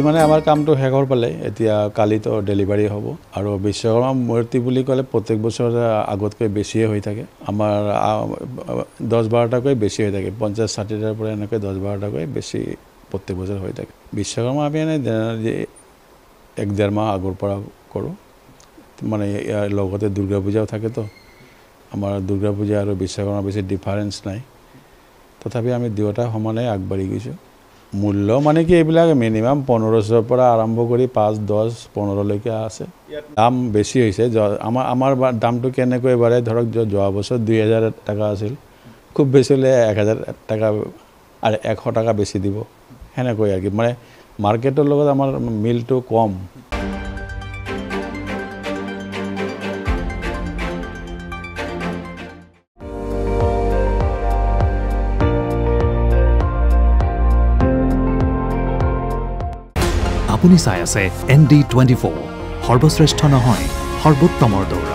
মানে আমাৰ কামটো শেষ হৈ পালে এতিয়া কালিতো ডেলিভাৰী হ'ব আৰু বিশ্বকৰ্মা মূৰ্তি বুলি ক'লে প্ৰত্যেক বছৰ আগতকৈ বেছিয়ে হৈ থাকে আমাৰ 10-12টাকৈ বেছি হৈ থাকে 50-60টাৰ পৰা এনেকৈ 10-12টাকৈ বেছি প্ৰত্যেক বছৰ হৈ থাকে বিশ্বকৰ্মা আমি এনে 1-1.5 মাহ আগৰ পৰা কৰোঁ মানে ইয়াৰ লগতে দুৰ্গা পূজাও থাকেতো আমাৰ দুৰ্গা পূজা আৰু বিশ্বকৰ্মা বেছি ডিফাৰেন্স নাই তথাপি আমি দুয়োটা সমানে আগবাঢ়ি গৈছোঁ মূল্য মানে কি এইবিলাক মিনিমাম 1500 পৰা আৰম্ভ কৰি 5-10-15 লৈকে আছে দাম বেছি হৈছে আমাৰ দামটো কেনেকৈ বাঢ়ে ধৰক যোৱা বছৰ 2000 টাকা আছিল খুব বেছি হলে 1000 টাকা আৰু 100 টাকা বেছি দিব হেনেকৈ আৰু মানে মাৰ্কেটৰ লগত আমাৰ মিলটো কম আপুনি চাই আছে ND24 সৰ্বশ্ৰেষ্ঠ নহয় সৰ্বোত্তমৰ দৌৰ